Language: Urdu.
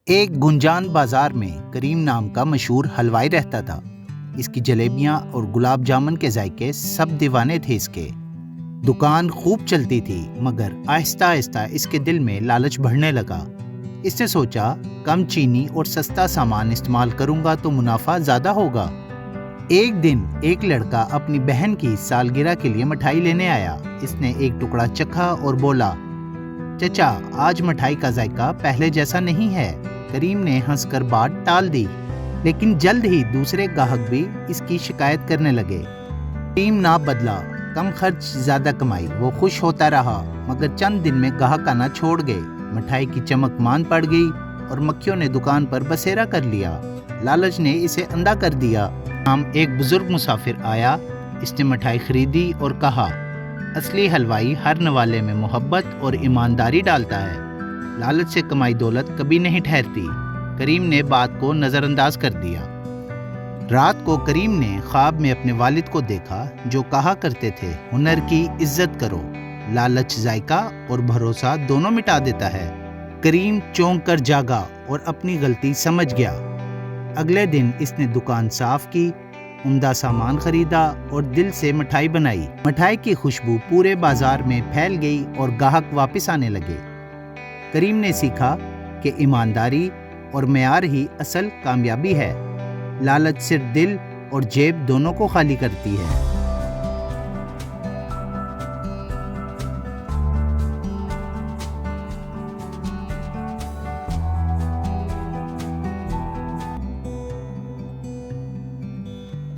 ایک گنجان بازار میں کریم نام کا مشہور حلوائی رہتا تھا۔ اس کی جلیبیاں اور گلاب جامن کے ذائقے سب دیوانے تھے۔ اس کے دکان خوب چلتی تھی، مگر آہستہ آہستہ اس کے دل میں لالچ بڑھنے لگا۔ اس نے سوچا کم چینی اور سستا سامان استعمال کروں گا تو منافع زیادہ ہوگا۔ ایک دن ایک لڑکا اپنی بہن کی سالگرہ کے لیے مٹھائی لینے آیا۔ اس نے ایک ٹکڑا چکھا اور بولا، چچا آج مٹھائی کا ذائقہ پہلے جیسا نہیں ہے۔ کریم نے ہنس کر بات ٹال دی، لیکن جلد ہی دوسرے گاہک بھی اس کی شکایت کرنے لگے۔ کریم نہ بدلا، کم خرچ زیادہ کمائی۔ وہ خوش ہوتا رہا، مگر چند دن میں گاہک آنا چھوڑ گئے۔ مٹھائی کی چمک مان پڑ گئی اور مکھیوں نے دکان پر بسیرا کر لیا۔ لالچ نے اسے اندھا کر دیا۔ ایک بزرگ مسافر آیا۔ اس نے مٹھائی خریدی اور کہا، اصلی حلوائی ہر نوالے میں محبت اور ایمانداری ڈالتا ہے۔ لالچ سے کمائی دولت کبھی نہیں ٹھہرتی۔ کریم نے بات کو نظر انداز کر دیا۔ رات کو کریم نے خواب میں اپنے والد کو دیکھا، جو کہا کرتے تھے، ہنر کی عزت کرو، لالچ ذائقہ اور بھروسہ دونوں مٹا دیتا ہے۔ کریم چونک کر جاگا اور اپنی غلطی سمجھ گیا۔ اگلے دن اس نے دکان صاف کی، عمدہ سامان خریدا اور دل سے مٹھائی بنائی۔ مٹھائی کی خوشبو پورے بازار میں پھیل گئی اور گاہک واپس آنے لگے۔ کریم نے سیکھا کہ ایمانداری اور معیار ہی اصل کامیابی ہے۔ لالچ صرف دل اور جیب دونوں کو خالی کرتی ہے۔